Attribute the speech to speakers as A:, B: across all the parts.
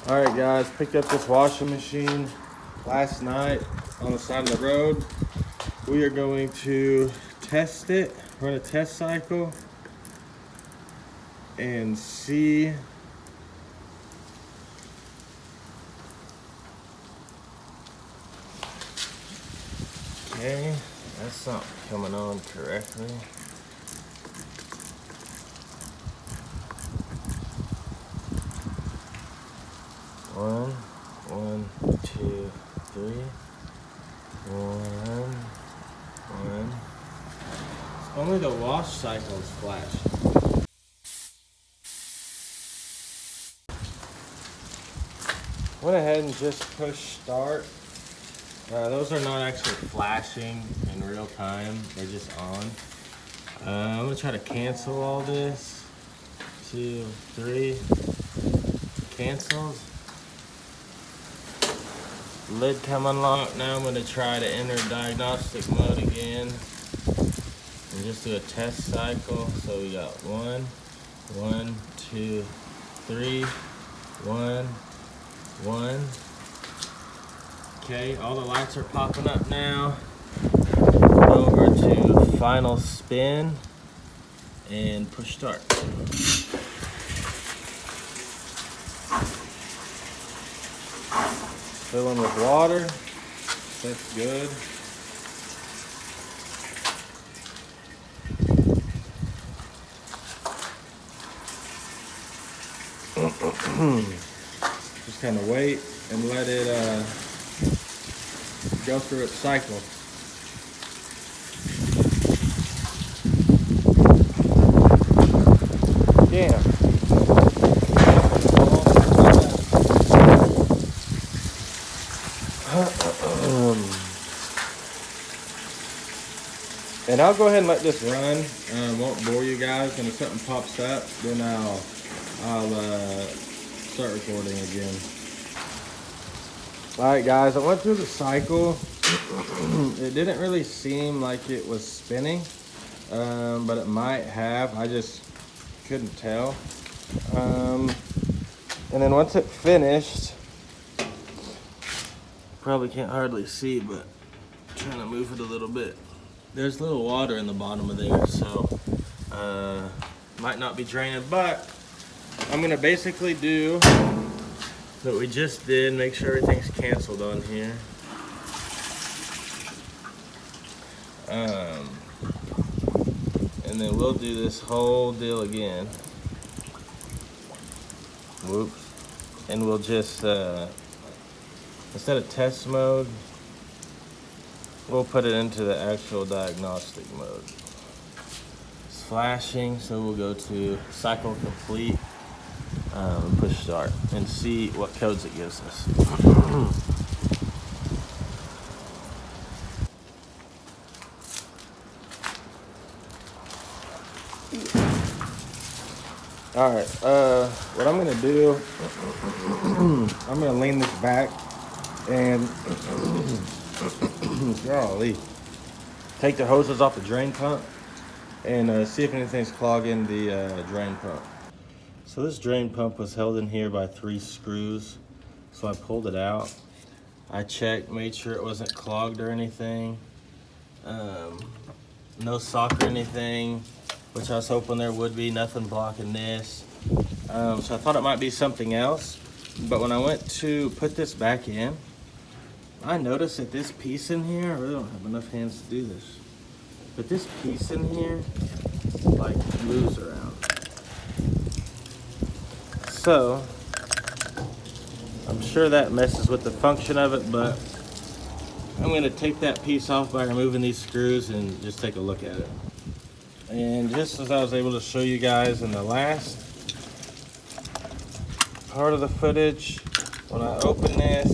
A: All right, guys, picked up this washing machine last night on the side of the road. We are going to test it, run a test cycle, and see okay, that's not coming on correctly. One, two, three. One. Only the wash cycle is flashing. Went ahead and just pushed start. Those are not actually flashing in real time, they're just on. I'm gonna try to cancel all this. 2, 3, cancels. Lid come unlocked. Now I'm gonna try to enter diagnostic mode again and just do a test cycle. So we got 1, 2, 3, 1. Okay, all the lights are popping up now. Over to final spin and push start. Filling with water. That's good. Just kind of wait and let it go through its cycle. Yeah. And I'll go ahead and let this run. Won't bore you guys. And if something pops up, then I'll start recording again. All right, guys. I went through the cycle. It didn't really seem like it was spinning, but it might have. I just couldn't tell. And then once it finished, probably can't hardly see, but I'm trying to move it a little bit. There's a little water in the bottom of there, so might not be draining, but I'm gonna basically do what we just did, make sure everything's canceled on here. And then we'll do this whole deal again. Whoops. And we'll just, instead of test mode, we'll put it into the actual diagnostic mode. It's flashing, so we'll go to cycle complete, push start, and see what codes it gives us. All right, what I'm gonna do, I'm gonna lean this back and golly, take the hoses off the drain pump and see if anything's clogging the drain pump. So this drain pump was held in here by 3 screws, so I pulled it out. I checked, made sure it wasn't clogged or anything. No sock or anything, which I was hoping there would be, nothing blocking this. So I thought it might be something else, but when I went to put this back in, I noticed that this piece in here, I really don't have enough hands to do this, but this piece in here, like, moves around. So, I'm sure that messes with the function of it, but I'm gonna take that piece off by removing these screws and just take a look at it. And just as I was able to show you guys in the last part of the footage, when I open this,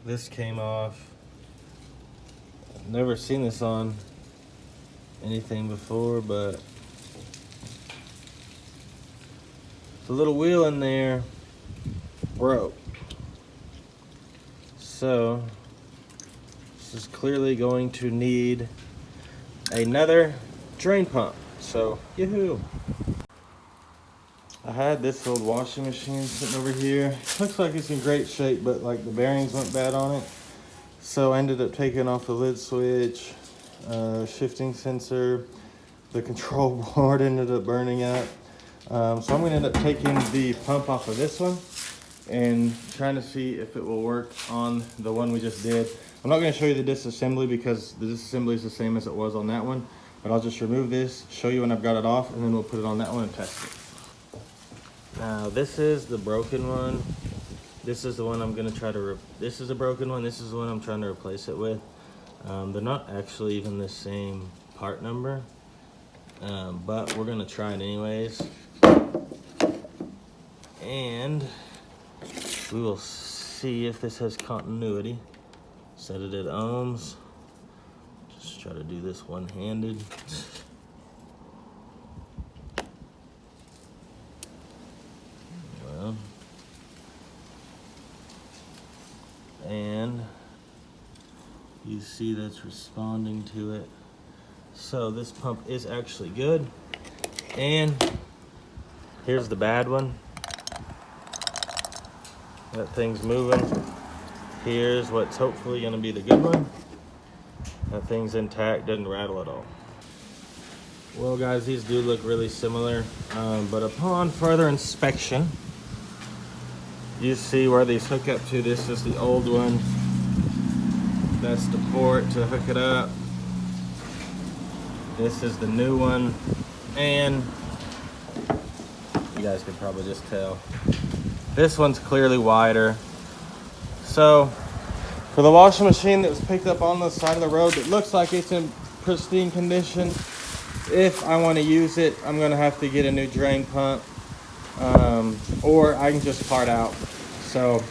A: this came off. I've never seen this on anything before, but the little wheel in there broke. So this is clearly going to need another drain pump. So, yoo-hoo. I had this old washing machine sitting over here. Looks like it's in great shape, but like the bearings went bad on it. So I ended up taking off the lid switch, shifting sensor. The control board ended up burning up. So I'm gonna end up taking the pump off of this one and trying to see if it will work on the one we just did. I'm not gonna show you the disassembly because the disassembly is the same as it was on that one, but I'll just remove this, show you when I've got it off, and then we'll put it on that one and test it. Now this is the broken one. This is the one I'm gonna try to, this is a broken one. This is the one I'm trying to replace it with. They're not actually even the same part number, but we're gonna try it anyways. And we will see if this has continuity. Set it at ohms. Just try to do this one-handed. Well, and you see that's responding to it. So this pump is actually good. And here's the bad one. That thing's moving. Here's what's hopefully gonna be the good one. That thing's intact, doesn't rattle at all. Well guys, these do look really similar, but upon further inspection, you see where these hook up to. This is the old one. That's the port to hook it up. This is the new one. And you guys can probably just tell. This one's clearly wider. So for the washing machine that was picked up on the side of the road that looks like it's in pristine condition, if I want to use it, I'm going to have to get a new drain pump, or I can just part out. So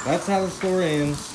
A: that's how the story ends.